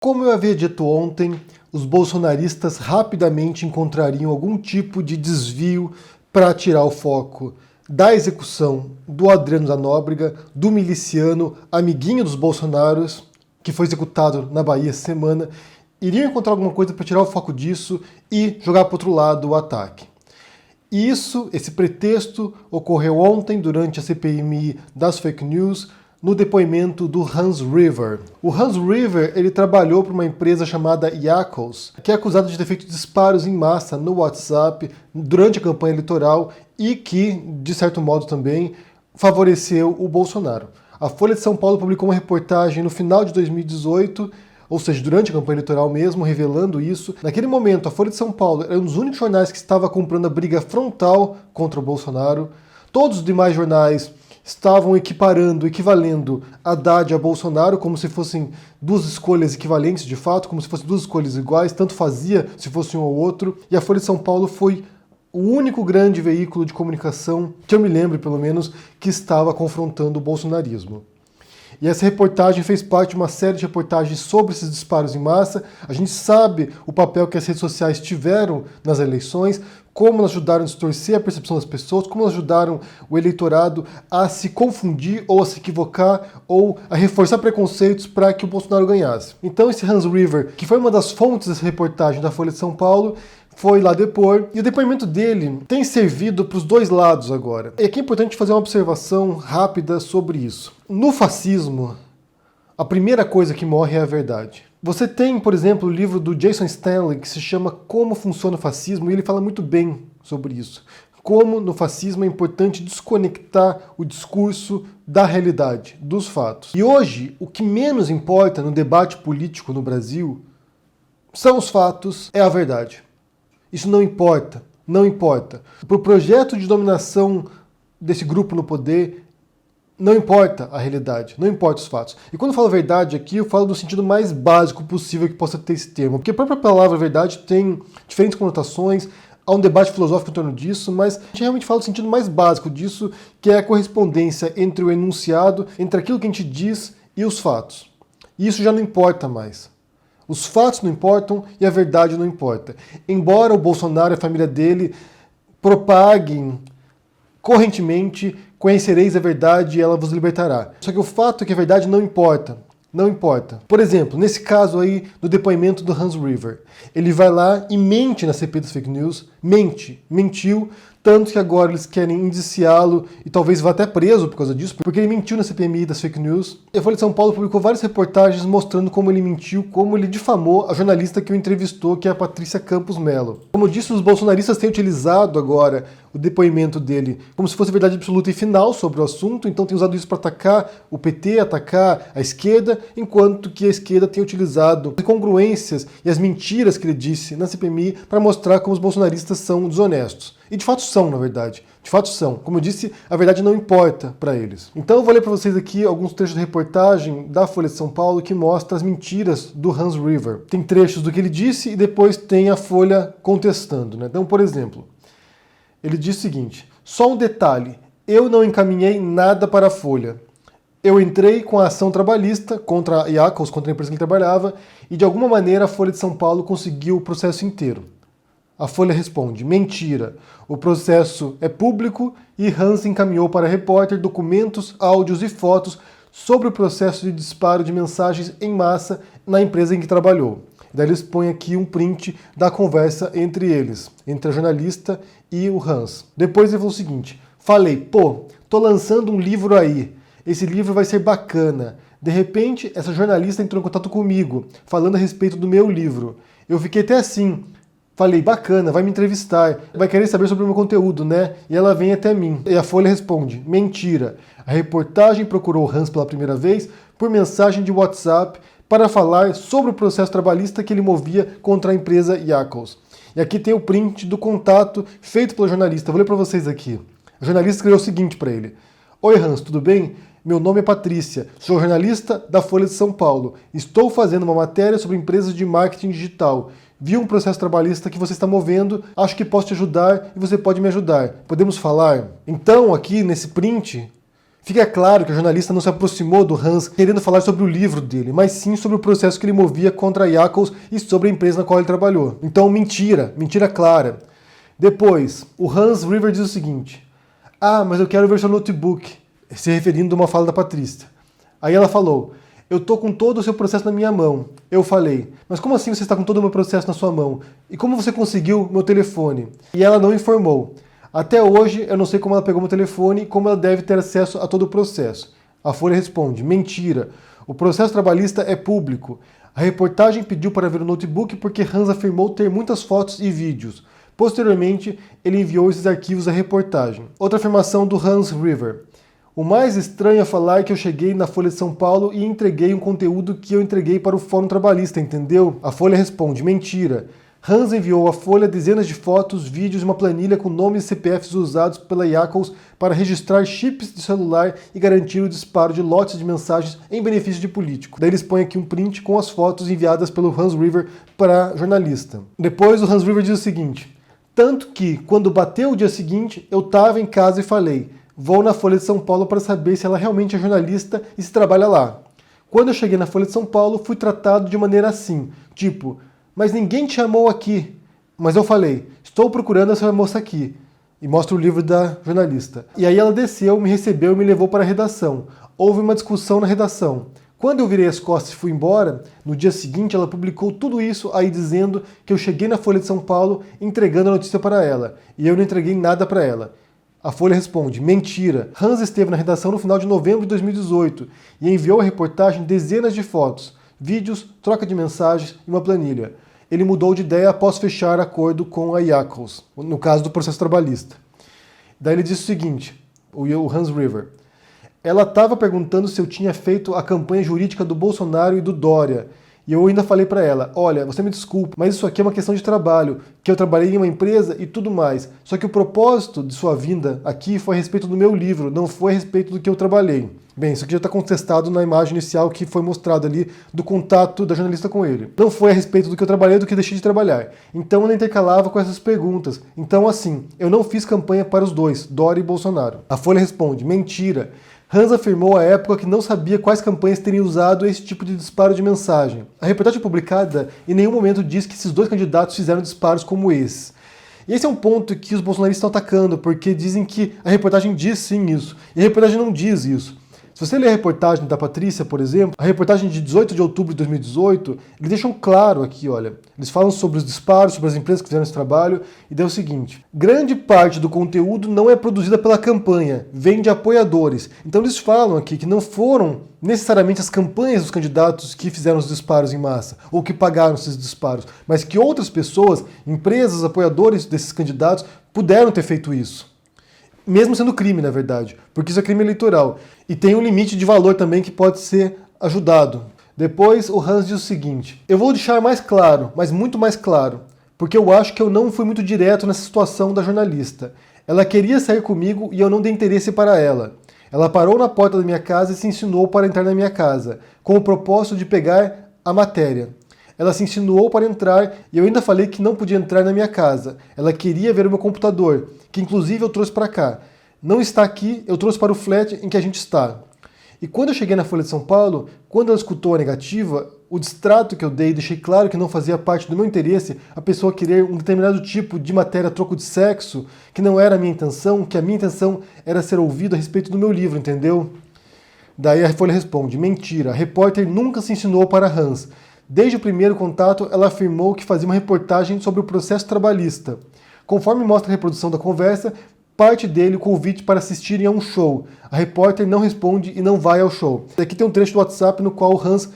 Como eu havia dito ontem, os bolsonaristas rapidamente encontrariam algum tipo de desvio para tirar o foco da execução do Adriano da Nóbrega, do miliciano amiguinho dos Bolsonaros, que foi executado na Bahia essa semana. Iriam encontrar alguma coisa para tirar o foco disso e jogar para o outro lado o ataque. E esse pretexto, ocorreu ontem durante a CPMI das fake news, no depoimento do Hans River. O Hans River, ele trabalhou para uma empresa chamada Yakos, que é acusada de ter feito disparos em massa no WhatsApp durante a campanha eleitoral e que, de certo modo também, favoreceu o Bolsonaro. A Folha de São Paulo publicou uma reportagem no final de 2018, ou seja, durante a campanha eleitoral mesmo, revelando isso. Naquele momento, a Folha de São Paulo era um dos únicos jornais que estava comprando a briga frontal contra o Bolsonaro. Todos os demais jornais estavam equivalendo Haddad a Bolsonaro, como se fossem duas escolhas equivalentes de fato, como se fossem duas escolhas iguais, tanto fazia se fosse um ou outro. E a Folha de São Paulo foi o único grande veículo de comunicação, que eu me lembro pelo menos, que estava confrontando o bolsonarismo. E essa reportagem fez parte de uma série de reportagens sobre esses disparos em massa. A gente sabe o papel que as redes sociais tiveram nas eleições, como elas ajudaram a distorcer a percepção das pessoas, como elas ajudaram o eleitorado a se confundir ou a se equivocar ou a reforçar preconceitos para que o Bolsonaro ganhasse. Então esse Hans River, que foi uma das fontes dessa reportagem da Folha de São Paulo, foi lá depor, e o depoimento dele tem servido para os dois lados agora. E aqui é importante fazer uma observação rápida sobre isso. No fascismo, a primeira coisa que morre é a verdade. Você tem, por exemplo, o livro do Jason Stanley, que se chama Como Funciona o Fascismo, e ele fala muito bem sobre isso. Como no fascismo é importante desconectar o discurso da realidade, dos fatos. E hoje, o que menos importa no debate político no Brasil são os fatos, é a verdade. Isso não importa, não importa. Para o projeto de dominação desse grupo no poder, não importa a realidade, não importa os fatos. E quando eu falo verdade aqui, eu falo no sentido mais básico possível que possa ter esse termo. Porque a própria palavra verdade tem diferentes conotações, há um debate filosófico em torno disso, mas a gente realmente fala no sentido mais básico disso, que é a correspondência entre o enunciado, entre aquilo que a gente diz e os fatos. E isso já não importa mais. Os fatos não importam e a verdade não importa. Embora o Bolsonaro e a família dele propaguem correntemente: conhecereis a verdade e ela vos libertará. Só que o fato é que a verdade não importa. Não importa. Por exemplo, nesse caso aí do depoimento do Hans River, ele vai lá e mente na CPI das fake news, mentiu, tanto que agora eles querem indiciá-lo e talvez vá até preso por causa disso, porque ele mentiu na CPMI das fake news. E a Folha de São Paulo publicou várias reportagens mostrando como ele mentiu, como ele difamou a jornalista que o entrevistou, que é a Patrícia Campos Mello. Como eu disse, os bolsonaristas têm utilizado agora o depoimento dele como se fosse verdade absoluta e final sobre o assunto, então tem usado isso para atacar o PT, atacar a esquerda, enquanto que a esquerda tem utilizado as incongruências e as mentiras que ele disse na CPMI para mostrar como os bolsonaristas são desonestos. E de fato são, na verdade. De fato são. Como eu disse, a verdade não importa para eles. Então eu vou ler para vocês aqui alguns trechos de reportagem da Folha de São Paulo que mostra as mentiras do Hans River. Tem trechos do que ele disse e depois tem a Folha contestando, né? Então, por exemplo, ele diz o seguinte: só um detalhe, eu não encaminhei nada para a Folha. Eu entrei com a ação trabalhista contra a Yakos, contra a empresa que ele trabalhava, e de alguma maneira a Folha de São Paulo conseguiu o processo inteiro. A Folha responde: mentira, o processo é público e Hans encaminhou para a repórter documentos, áudios e fotos sobre o processo de disparo de mensagens em massa na empresa em que trabalhou. Daí eles põem aqui um print da conversa entre eles, entre a jornalista e o Hans. Depois ele falou o seguinte: falei, pô, tô lançando um livro aí, esse livro vai ser bacana. De repente, essa jornalista entrou em contato comigo, falando a respeito do meu livro. Eu fiquei até assim. Falei, bacana, vai me entrevistar, vai querer saber sobre o meu conteúdo, né? E ela vem até mim. E a Folha responde: mentira. A reportagem procurou Hans pela primeira vez por mensagem de WhatsApp para falar sobre o processo trabalhista que ele movia contra a empresa Yakos. E aqui tem o print do contato feito pelo jornalista. Vou ler para vocês aqui. O jornalista escreveu o seguinte para ele: oi Hans, tudo bem? Meu nome é Patrícia, sou jornalista da Folha de São Paulo. Estou fazendo uma matéria sobre empresas de marketing digital. Vi um processo trabalhista que você está movendo, acho que posso te ajudar e você pode me ajudar. Podemos falar? Então, aqui nesse print, Fica claro que a jornalista não se aproximou do Hans querendo falar sobre o livro dele, mas sim sobre o processo que ele movia contra a Jacobs e sobre a empresa na qual ele trabalhou. Então, mentira clara. Depois, o Hans River diz o seguinte: ah, mas eu quero ver seu notebook, se referindo a uma fala da Patrícia. Aí ela falou: eu tô com todo o seu processo na minha mão. Eu falei: mas como assim você está com todo o meu processo na sua mão? E como você conseguiu meu telefone? E ela não informou. Até hoje eu não sei como ela pegou meu telefone e como ela deve ter acesso a todo o processo. A Folha responde: mentira. O processo trabalhista é público. A reportagem pediu para ver o notebook porque Hans afirmou ter muitas fotos e vídeos. Posteriormente, ele enviou esses arquivos à reportagem. Outra afirmação do Hans River: o mais estranho é falar que eu cheguei na Folha de São Paulo e entreguei um conteúdo que eu entreguei para o Fórum Trabalhista, entendeu? A Folha responde: mentira. Hans enviou à Folha dezenas de fotos, vídeos e uma planilha com nomes e CPFs usados pela Jacobs para registrar chips de celular e garantir o disparo de lotes de mensagens em benefício de político. Daí eles põem aqui um print com as fotos enviadas pelo Hans River para a jornalista. Depois o Hans River diz o seguinte: tanto que, quando bateu o dia seguinte, eu estava em casa e falei: vou na Folha de São Paulo para saber se ela realmente é jornalista e se trabalha lá. Quando eu cheguei na Folha de São Paulo, fui tratado de maneira assim, tipo: mas ninguém te chamou aqui. Mas eu falei: estou procurando essa moça aqui. E mostra o livro da jornalista. E aí ela desceu, me recebeu e me levou para a redação. Houve uma discussão na redação. Quando eu virei as costas e fui embora, no dia seguinte ela publicou tudo isso aí dizendo que eu cheguei na Folha de São Paulo entregando a notícia para ela. E eu não entreguei nada para ela. A Folha responde: mentira. Hans esteve na redação no final de novembro de 2018 e enviou à reportagem dezenas de fotos, vídeos, troca de mensagens e uma planilha. Ele mudou de ideia após fechar acordo com a Jacobs, no caso do processo trabalhista. Daí ele disse o seguinte, o Hans River: ela estava perguntando se eu tinha feito a campanha jurídica do Bolsonaro e do Dória. E eu ainda falei para ela: olha, você me desculpa, mas isso aqui é uma questão de trabalho, que eu trabalhei em uma empresa e tudo mais. Só que o propósito de sua vinda aqui foi a respeito do meu livro, não foi a respeito do que eu trabalhei. Bem, isso aqui já está contestado na imagem inicial que foi mostrada ali do contato da jornalista com ele. Não foi a respeito do que eu trabalhei, do que deixei de trabalhar. Então ela intercalava com essas perguntas. Então assim, eu não fiz campanha para os dois, Dória e Bolsonaro. A Folha responde: mentira. Hans afirmou à época que não sabia quais campanhas teriam usado esse tipo de disparo de mensagem. A reportagem publicada em nenhum momento diz que esses dois candidatos fizeram disparos como esses. E esse é um ponto que os bolsonaristas estão atacando, porque dizem que a reportagem diz sim isso. E a reportagem não diz isso. Se você ler a reportagem da Patrícia, por exemplo, a reportagem de 18 de outubro de 2018, eles deixam claro aqui, olha, eles falam sobre os disparos, sobre as empresas que fizeram esse trabalho, e deu o seguinte: grande parte do conteúdo não é produzida pela campanha, vem de apoiadores. Então eles falam aqui que não foram necessariamente as campanhas dos candidatos que fizeram os disparos em massa, ou que pagaram esses disparos, mas que outras pessoas, empresas, apoiadores desses candidatos, puderam ter feito isso. Mesmo sendo crime, na verdade, porque isso é crime eleitoral. E tem um limite de valor também que pode ser ajudado. Depois o Hans diz o seguinte: eu vou deixar mais claro, mas muito mais claro, porque eu acho que eu não fui muito direto nessa situação da jornalista. Ela queria sair comigo e eu não dei interesse para ela. Ela parou na porta da minha casa e se insinuou para entrar na minha casa, com o propósito de pegar a matéria. Ela se insinuou para entrar e eu ainda falei que não podia entrar na minha casa. Ela queria ver o meu computador, que inclusive eu trouxe para cá. Não está aqui, eu trouxe para o flat em que a gente está. E quando eu cheguei na Folha de São Paulo, quando ela escutou a negativa, o distrato que eu dei, deixei claro que não fazia parte do meu interesse a pessoa querer um determinado tipo de matéria a troco de sexo, que não era a minha intenção, que a minha intenção era ser ouvido a respeito do meu livro, entendeu? Daí a Folha responde: mentira, a repórter nunca se insinuou para Hans. Desde o primeiro contato, ela afirmou que fazia uma reportagem sobre o processo trabalhista. Conforme mostra a reprodução da conversa, parte dele o convite para assistirem a um show. A repórter não responde e não vai ao show. Aqui tem um trecho do WhatsApp no qual o Hans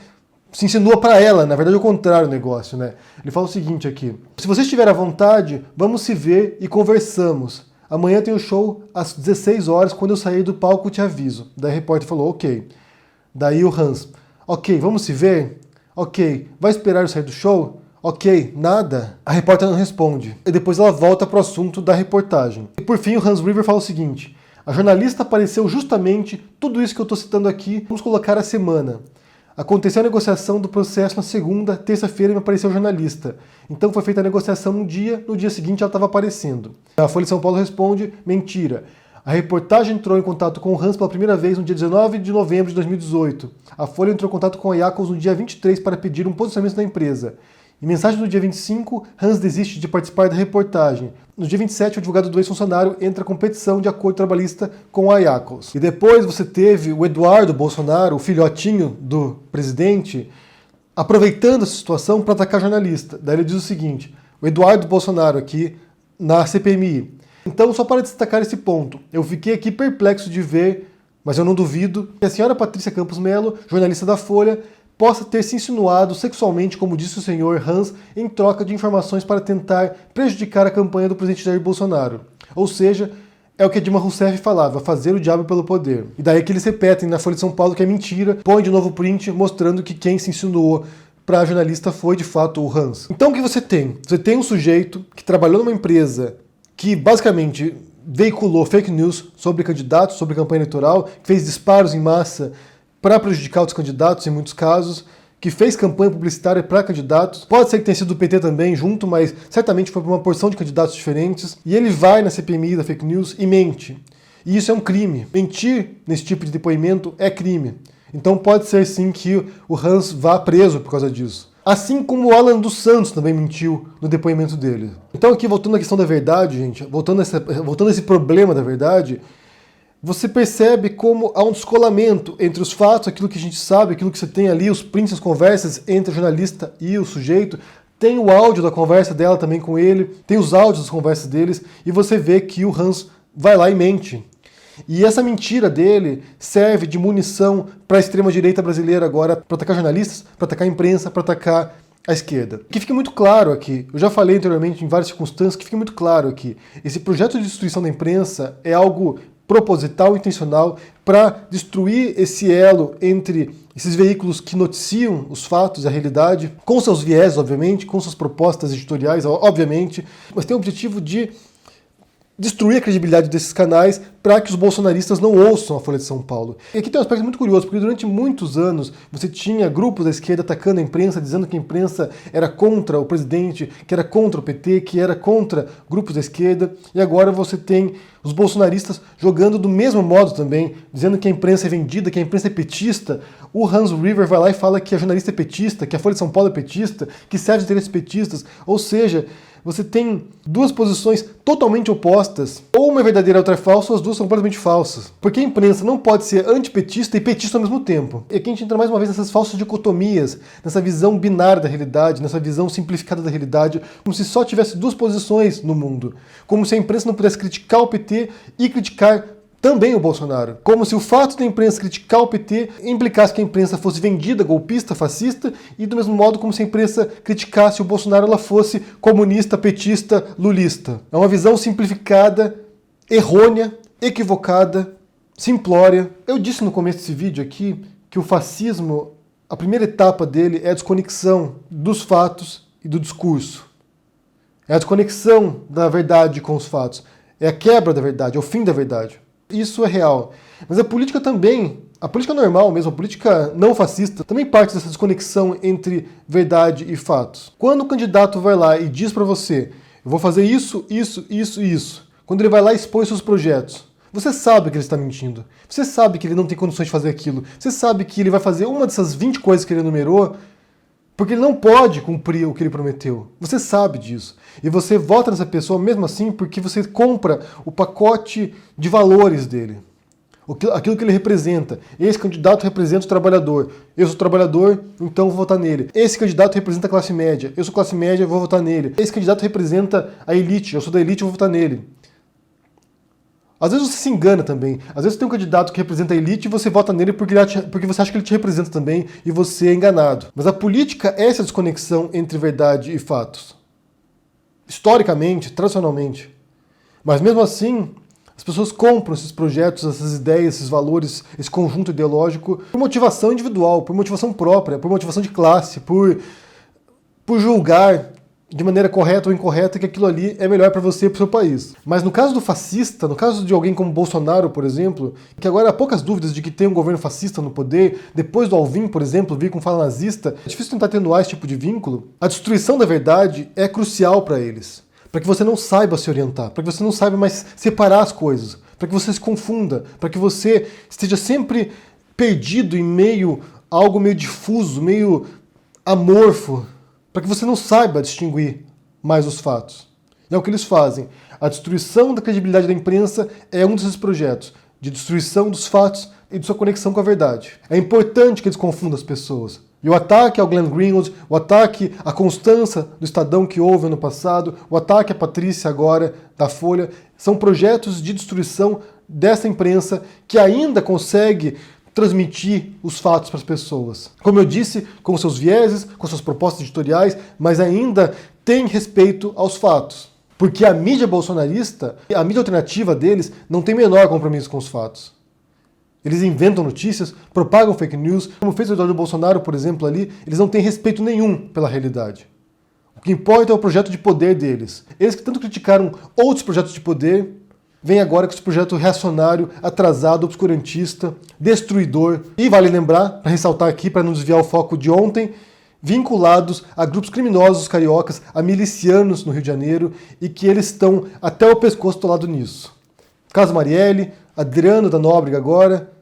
se insinua para ela, na verdade é o contrário do negócio, né? Ele fala o seguinte aqui: se você estiver à vontade, vamos se ver e conversamos. Amanhã tem o show às 16 horas, quando eu sair do palco te aviso. Daí a repórter falou: ok. Daí o Hans: ok, vamos se ver? Ok, vai esperar eu sair do show? Ok, nada. A repórter não responde. E depois ela volta para o assunto da reportagem. E por fim o Hans River fala o seguinte: a jornalista apareceu justamente tudo isso que eu estou citando aqui. Vamos colocar a semana. Aconteceu a negociação do processo na segunda, terça-feira me apareceu o jornalista. Então foi feita a negociação um dia, no dia seguinte ela estava aparecendo. A Folha de São Paulo responde: mentira. A reportagem entrou em contato com o Hans pela primeira vez no dia 19 de novembro de 2018. A Folha entrou em contato com a Jacobs no dia 23 para pedir um posicionamento da empresa. Em mensagem no dia 25, Hans desiste de participar da reportagem. No dia 27, o advogado do ex-funcionário entra com petição de acordo trabalhista com a Jacobs. E depois você teve o Eduardo Bolsonaro, o filhotinho do presidente, aproveitando essa situação para atacar jornalista. Daí ele diz o seguinte, o Eduardo Bolsonaro aqui na CPMI. Então, só para destacar esse ponto, eu fiquei aqui perplexo de ver, mas eu não duvido, que a senhora Patrícia Campos Melo, jornalista da Folha, possa ter se insinuado sexualmente, como disse o senhor Hans, em troca de informações para tentar prejudicar a campanha do presidente Jair Bolsonaro. Ou seja, é o que a Dilma Rousseff falava, fazer o diabo pelo poder. E daí que eles repetem na Folha de São Paulo que é mentira, põe de novo print mostrando que quem se insinuou para a jornalista foi de fato o Hans. Então o que você tem? Você tem um sujeito que trabalhou numa empresa que basicamente veiculou fake news sobre candidatos, sobre campanha eleitoral, que fez disparos em massa para prejudicar os candidatos em muitos casos, que fez campanha publicitária para candidatos. Pode ser que tenha sido do PT também junto, mas certamente foi para uma porção de candidatos diferentes. E ele vai na CPMI da fake news e mente. E isso é um crime. Mentir nesse tipo de depoimento é crime. Então pode ser sim que o Hans vá preso por causa disso. Assim como o Alan dos Santos também mentiu no depoimento dele. Então aqui, voltando à questão da verdade, gente, voltando a esse problema da verdade, você percebe como há um descolamento entre os fatos, aquilo que a gente sabe, aquilo que você tem ali, os prints, as conversas entre o jornalista e o sujeito. Tem o áudio da conversa dela também com ele, tem os áudios das conversas deles, e você vê que o Hans vai lá e mente. E essa mentira dele serve de munição para a extrema-direita brasileira agora, para atacar jornalistas, para atacar a imprensa, para atacar a esquerda. Que fique muito claro aqui, eu já falei anteriormente em várias circunstâncias, que fique muito claro aqui, esse projeto de destruição da imprensa é algo proposital, intencional, para destruir esse elo entre esses veículos que noticiam os fatos, a realidade, com seus viés, obviamente, com suas propostas editoriais, obviamente, mas tem o objetivo de destruir a credibilidade desses canais para que os bolsonaristas não ouçam a Folha de São Paulo. E aqui tem um aspecto muito curioso, porque durante muitos anos você tinha grupos da esquerda atacando a imprensa, dizendo que a imprensa era contra o presidente, que era contra o PT, que era contra grupos da esquerda, e agora você tem os bolsonaristas jogando do mesmo modo também, dizendo que a imprensa é vendida, que a imprensa é petista. O Hans River vai lá e fala que a jornalista é petista, que a Folha de São Paulo é petista, que serve de interesses petistas, ou seja, você tem duas posições totalmente opostas. Ou uma é verdadeira e outra é falsa, ou as duas são completamente falsas. Porque a imprensa não pode ser antipetista e petista ao mesmo tempo. E aqui a gente entra mais uma vez nessas falsas dicotomias, nessa visão binária da realidade, nessa visão simplificada da realidade, como se só tivesse duas posições no mundo. Como se a imprensa não pudesse criticar o PT e criticar também o Bolsonaro. Como se o fato da imprensa criticar o PT implicasse que a imprensa fosse vendida, golpista, fascista, e do mesmo modo como se a imprensa criticasse o Bolsonaro, ela fosse comunista, petista, lulista. É uma visão simplificada, errônea, equivocada, simplória. Eu disse no começo desse vídeo aqui que o fascismo, a primeira etapa dele é a desconexão dos fatos e do discurso. É a desconexão da verdade com os fatos. É a quebra da verdade, é o fim da verdade. Isso é real. Mas a política também, a política normal mesmo, a política não fascista, também parte dessa desconexão entre verdade e fatos. Quando o candidato vai lá e diz para você, eu vou fazer isso, isso, isso e isso, quando ele vai lá e expõe seus projetos, você sabe que ele está mentindo. Você sabe que ele não tem condições de fazer aquilo. Você sabe que ele vai fazer uma dessas 20 coisas que ele enumerou, porque ele não pode cumprir o que ele prometeu. Você sabe disso. E você vota nessa pessoa mesmo assim porque você compra o pacote de valores dele. Aquilo que ele representa. Esse candidato representa o trabalhador. Eu sou trabalhador, então vou votar nele. Esse candidato representa a classe média. Eu sou classe média, vou votar nele. Esse candidato representa a elite. Eu sou da elite, vou votar nele. Às vezes você se engana também. Às vezes tem um candidato que representa a elite e você vota nele porque você acha que ele te representa também e você é enganado. Mas a política é essa desconexão entre verdade e fatos. Historicamente, tradicionalmente. Mas mesmo assim, as pessoas compram esses projetos, essas ideias, esses valores, esse conjunto ideológico por motivação individual, por motivação própria, por motivação de classe, por julgar de maneira correta ou incorreta que aquilo ali é melhor para você e para o seu país. Mas no caso do fascista, no caso de alguém como Bolsonaro, por exemplo, que agora há poucas dúvidas de que tem um governo fascista no poder, depois do Alvim, por exemplo, vir com fala nazista, é difícil tentar atenuar esse tipo de vínculo. A destruição da verdade é crucial para eles, para que você não saiba se orientar, para que você não saiba mais separar as coisas, para para que você se confunda, para que você esteja sempre perdido em meio a algo meio difuso, meio amorfo, para que você não saiba distinguir mais os fatos. E é o que eles fazem. A destruição da credibilidade da imprensa é um desses projetos, de destruição dos fatos e de sua conexão com a verdade. É importante que eles confundam as pessoas. E o ataque ao Glenn Greenwald, o ataque à Constança do Estadão que houve ano passado, o ataque à Patrícia agora da Folha, são projetos de destruição dessa imprensa que ainda consegue transmitir os fatos para as pessoas. Como eu disse, com seus vieses, com suas propostas editoriais, mas ainda tem respeito aos fatos. Porque a mídia bolsonarista, a mídia alternativa deles, não tem menor compromisso com os fatos. Eles inventam notícias, propagam fake news, como fez o Eduardo Bolsonaro, por exemplo, ali, eles não têm respeito nenhum pela realidade. O que importa é o projeto de poder deles. Eles que tanto criticaram outros projetos de poder, vem agora com esse projeto reacionário, atrasado, obscurantista, destruidor. E vale lembrar, para ressaltar aqui, para não desviar o foco de ontem, vinculados a grupos criminosos cariocas, a milicianos no Rio de Janeiro, e que eles estão até o pescoço do lado nisso. Caso Marielle, Adriano da Nóbrega agora,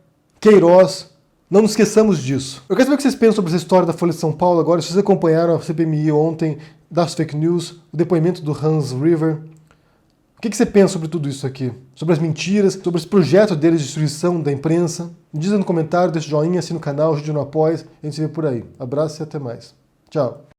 Queiroz, não nos esqueçamos disso. Eu quero saber o que vocês pensam sobre essa história da Folha de São Paulo agora, se vocês acompanharam a CPMI ontem, das fake news, o depoimento do Hans River. O que você pensa sobre tudo isso aqui? Sobre as mentiras, sobre esse projeto deles de destruição da imprensa? Me diz aí no comentário, deixa o joinha, assina o canal, ajude no apoio, a gente se vê por aí. Abraço e até mais. Tchau.